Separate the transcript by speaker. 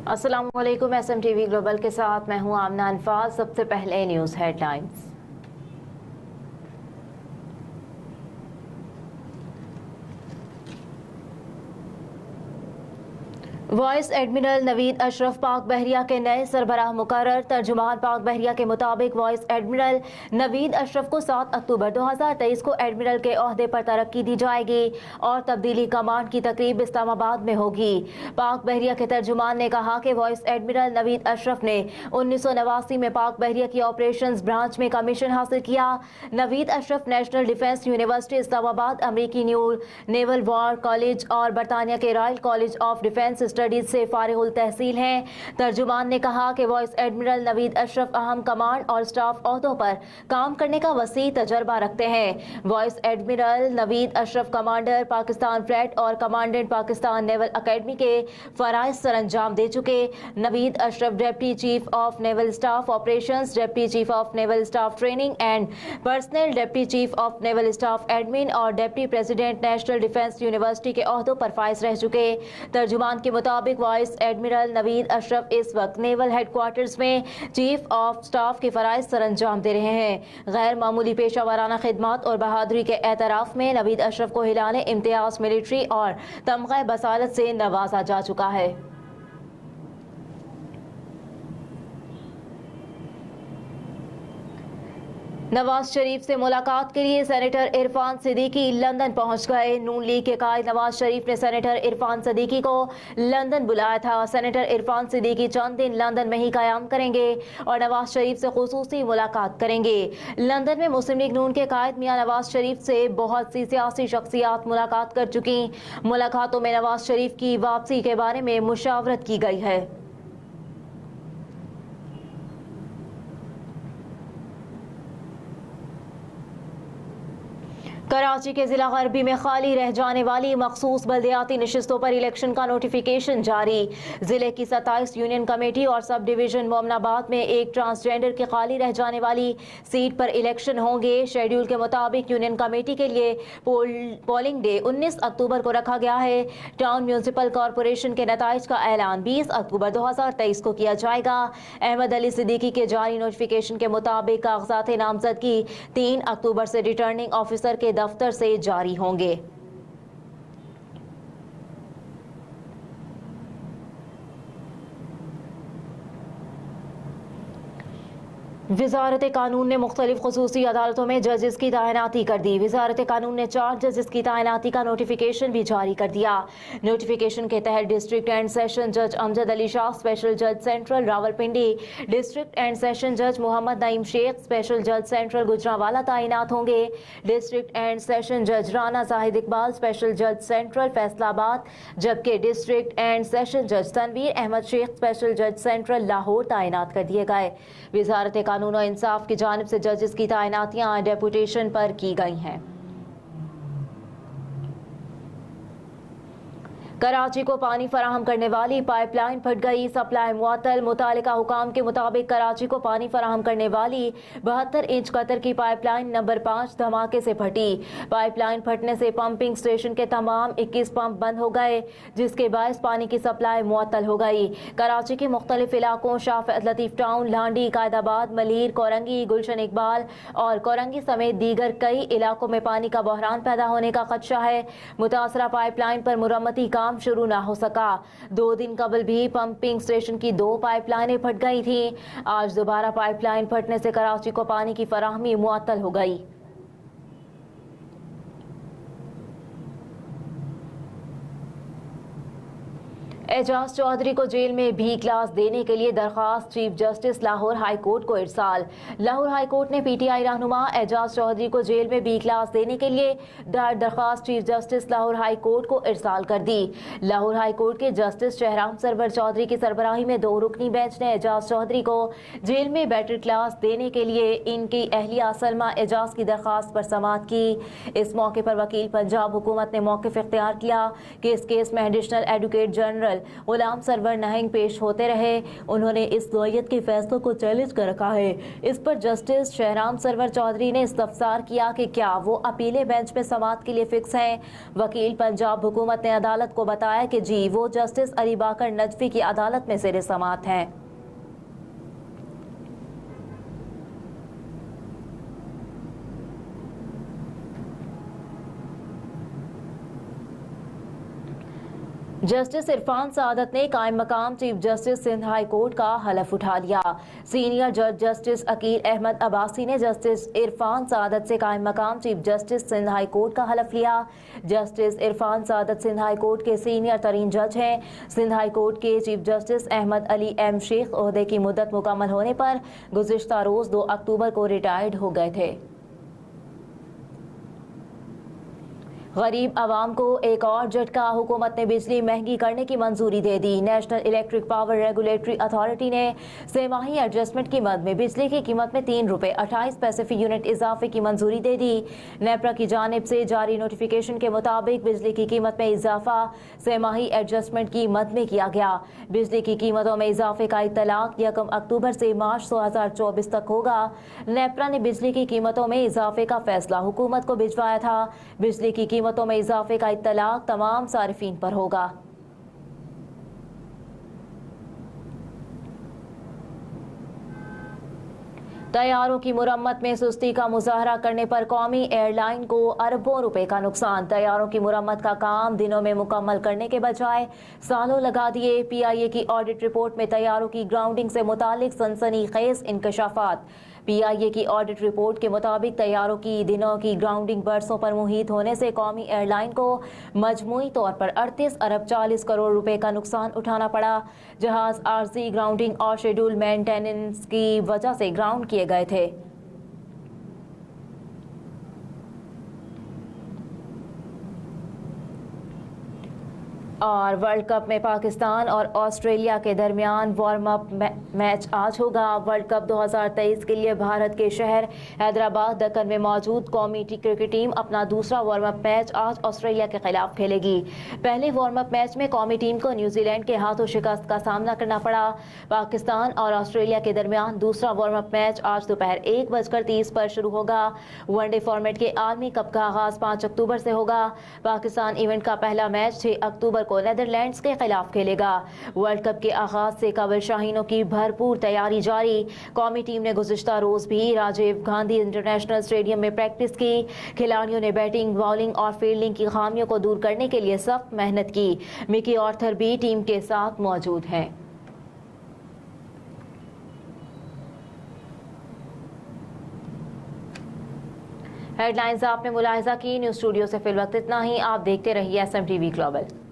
Speaker 1: अस्सलामुअलैकुम। SMTV global के साथ मैं हूं आमना अनफाज। सबसे पहले news headlines. Vice admiral Naveed Ashraf पाक बहरिया के नए सरबराह मुकर्रर। तर्जुमान पाक बहरिया के मुताबिक वाइस एडमिरल नवीद अशरफ को 7 अक्टूबर 2023 को एडमिरल के ओहदे पर तरक्की दी जाएगी और तब्दीली कमांड की तकरीब इस्लामाबाद में होगी। पाक बहरिया के तर्जुमान ने कहा कि वाइस एडमिरल नवीद अशरफ ने 1989 में पाक बहरिया की ऑपरेशंस ब्रांच में कमीशन हासिल किया। Naveed Ashraf national defence university Islamabad, अमरीकी न्यू नेवल वॉर कॉलेज और बरतानिया के royal college of defence studies से फारिगुल तहसील हैं। तर्जुमान ने कहा कि वाइस एडमिरल नवीद अशरफ अहम कमांड और स्टाफ ओहदों पर काम करने का वसी तजर्बा रखते हैं। Vice admiral Naveed Ashraf commander Pakistan fleet और कमांडेंट पाकिस्तान नेवल अकेडमी के फराइज सरअंजाम दे चुके। Naveed Ashraf deputy chief of naval staff operations, deputy chief of naval staff training and personnel, deputy chief of naval staff admin और deputy president national defence university के ओहदों पर फाइज रह चुके। तर्जुमान के मुताबिक वाइस एडमिरल नवीद अशरफ इस वक्त नेवल हेडक्वार्टर्स में चीफ ऑफ स्टाफ के फराइज सरअंजाम दे रहे हैं। गैर मामूली पेशा वाराना खिदमत और बहादुरी के एतराफ में नवीद अशरफ को हिलाने इम्तियाज मिलिट्री और तमगा बसालत से नवाजा जा चुका है। नवाज शरीफ से मुलाकात के लिए सेनेटर इरफान सिद्दीकी लंदन पहुंच गए। नून लीग के कायद नवाज शरीफ ने सेनेटर इरफान सिद्दीकी को लंदन बुलाया था। सेनेटर इरफान सिद्दीकी चंद दिन लंदन में ही क़याम करेंगे और नवाज शरीफ से खुसूसी मुलाकात करेंगे। लंदन में मुस्लिम लीग नून के कायद मियां नवाज शरीफ से बहुत सी सियासी शख्सियात मुलाकात कर चुकी। मुलाकातों में नवाज शरीफ की वापसी के बारे में मुशावरत की गई है। कराची के जिला गरबी में खाली रह जाने वाली मखसूस बल्दियाती नशिस्तों पर इलेक्शन का नोटिफिकेशन जारी। जिले की 27 यूनियन कमेटी और सब डिवीजन मोमनाबाद में एक ट्रांसजेंडर की खाली रह जाने वाली सीट पर इलेक्शन होंगे। शेड्यूल के मुताबिक यूनियन कमेटी के लिए पोलिंग डे 19 अक्टूबर को रखा गया है। टाउन म्यूनसिपल कॉरपोरेशन के नताइज का ऐलान 20 अक्टूबर 2023 को किया जाएगा। अहमद अली सिद्दीकी के जारी नोटिफिकेशन के मुताबिक कागजात नामजदगी 3 अक्टूबर से रिटर्निंग ऑफिसर के दफ्तर से जारी होंगे। वजारत कानून ने मुख्तलिफ खुसूसी अदालतों में जजेस की तैनाती कर दी। वजारत कानून ने 4 जजेस की तैनाती का नोटिफिकेशन भी जारी कर दिया। नोटिफिकेशन के तहत डिस्ट्रिक्ट एंड सेशन जज अमजद अली शाह स्पेशल जज central Rawalpindi, district and session जज मोहम्मद नईम शेख स्पेशल जज सेंट्रल गुजरांवाला तैनात होंगे। डिस्ट्रिक्ट एंड सेशन जज राना जाहिद इकबाल स्पेशल जज सेंट्रल फैसलाबाद, जबकि डिस्ट्रिक्ट एंड सेशन जज तनवीर अहमद शेख स्पेशल जज सेंट्रल लाहौर तैनात कर दिए गए। वजारत कानून और इंसाफ की जानिब से जजेस की तैनातियां डेपुटेशन पर की गई हैं। कराची को पानी फराहम करने वाली पाइपलाइन फट गई, सप्लाई मुअत्तल। मुतालिका हुकाम के मुताबिक कराची को पानी फराहम करने वाली 72 इंच कतर की पाइपलाइन नंबर 5 धमाके से फटी। पाइपलाइन फटने से पंपिंग स्टेशन के तमाम 21 पंप बंद हो गए, जिसके बायस पानी की सप्लाई मुअत्तल हो गई। कराची के मुख्तलिफ इलाकों शाफियत लतीफ टाउन, लांडी, कायदाबाद, मलीर, कोरंगी, गुलशन इकबाल और कोरंगी समेत दीगर कई इलाकों में पानी का बहरान पैदा होने का खदशा है। मुतासरा पाइपलाइन पर मुरम्मती काम शुरू ना हो सका। 2 दिन कबल भी पंपिंग स्टेशन की 2 पाइपलाइनें फट गई थीं। आज दोबारा पाइपलाइन फटने से कराची को पानी की फराहमी मुअत्तल हो गई। एजाज चौधरी को जेल में भी क्लास देने के लिए दरखास्त chief justice Lahore high court को इरसाल। लाहौर हाई कोर्ट ने PTI रहनुमा एजाज चौधरी को जेल में भी क्लास देने के लिए दायर दरखास्त chief justice Lahore high court को इरसाल कर दी। लाहौर हाई कोर्ट के जस्टिस शहराम सरवर चौधरी की सरबराही में 2 रुकनी बेंच ने एजाज चौधरी को जेल में बेटर क्लास देने के लिए इनकी अहलिया सलमा एजाज की दरखास्त पर समाअत की। इस मौके पर वकील पंजाब हुकूमत ने मौक़िफ़ इख्तियार किया कि इस केस में एडिशनल एडवोकेट जनरल जनरल गुलाम सरवर नहिंग पेश होते रहे। उन्होंने इस नौयत के फैसलों को चैलेंज कर रखा है। इस पर जस्टिस शहराम सरवर चौधरी ने इस्तफसार किया कि क्या वो अपीले बेंच में समाअत के लिए फिक्स हैं। वकील पंजाब हुकूमत ने अदालत को बताया कि जी वो जस्टिस अली बाकर नजफी की अदालत में ज़ेर समाअत हैं। जस्टिस इरफान सादत ने कायम मकाम chief justice Sindh high court का हलफ उठा लिया। सीनियर जज जस्टिस अकील अहमद अब्बासी ने जस्टिस इरफान सादत से कायम मकाम chief justice Sindh high court का हलफ लिया। Justice Irfan Saadat Sindh high court के सीनियर तरीन जज हैं। सिंध हाई कोर्ट के chief justice Ahmed Ali M Shaikh ओहदे की मुद्दत मुकम्मल होने पर गुज़िश्ता रोज़ 2 अक्टूबर को रिटायर्ड हो गए थे। गरीब आवाम को एक और झटका, हुकूमत ने बिजली महंगी करने की मंजूरी दे दी। National electric power regulatory authority ने सेमाही एडजस्टमेंट कीमत में बिजली की कीमत में 3 रुपये 28 पैसे फी यूनिट इजाफे की मंजूरी दे दी। नेपरा की जानिब से जारी नोटिफिकेशन के मुताबिक बिजली की कीमत में इजाफा सेमाही एडजस्टमेंट की मद में किया गया। बिजली की कीमतों में इजाफे का इत्तलाक 1 अक्टूबर से मार्च 2024 तक होगा। नेपरा ने बिजली की कीमतों में इजाफे का फैसला हुकूमत को भिजवाया था। बिजली की कीमतों में इजाफे का इत्तलाक तमाम सारिफीन पर होगा। तैयारों की मुरम्मत में सुस्ती का मुजाहरा करने पर कौमी एयरलाइन को अरबों रुपए का नुकसान। तैयारों की मुरम्मत का काम दिनों में मुकम्मल करने के बजाय सालों लगा दिए। PIA की ऑडिट रिपोर्ट में तैयारों की ग्राउंडिंग से मुतालिक सनसनीखेज इंकशाफात। PIA की ऑडिट रिपोर्ट के मुताबिक तैयारों की दिनों की ग्राउंडिंग बरसों पर मुहित होने से कौमी एयरलाइन को मजमूई तौर पर 38 अरब 40 करोड़ रुपए का नुकसान उठाना पड़ा। जहाज आर्जी ग्राउंडिंग और शेड्यूल मेंटेनेंस की वजह से ग्राउंड किए गए थे। और वर्ल्ड कप में पाकिस्तान और ऑस्ट्रेलिया के दरमियान वार्म अप मैच आज होगा। वर्ल्ड कप 2023 के लिए भारत के शहर हैदराबाद दक्कन में मौजूद कौमी क्रिकेट टीम अपना दूसरा वार्म अप मैच आज ऑस्ट्रेलिया के खिलाफ खेलेगी। पहले वार्म अप मैच में कौमी टीम को न्यूजीलैंड के हाथों शिकस्त का सामना करना पड़ा। पाकिस्तान और ऑस्ट्रेलिया के दरमियान दूसरा वार्म अप मैच आज दोपहर 1:30 पर शुरू होगा। वनडे फॉर्मेट के आलमी कप का आगाज 5 अक्टूबर से होगा। पाकिस्तान इवेंट का पहला मैच 6 अक्टूबर को नेदरलैंड्स के खिलाफ खेलेगा। वर्ल्ड कप के आगाज से कबल शाहीनों की भरपूर तैयारी जारी। कौमी टीम ने गुज़िश्ता रोज भी राजीव गांधी इंटरनेशनल स्टेडियम में प्रैक्टिस की। खिलाड़ियों ने बैटिंग, बॉलिंग और फील्डिंग की खामियों को दूर करने के लिए सख्त मेहनत की। मिकी ऑर्थर भी टीम के साथ मौजूद हैं। हेडलाइंस आपने मुलाहिजा की। न्यूज़ स्टूडियो से फिल वक्त इतना ही। आप देखते रहिए SMTV ग्लोबल।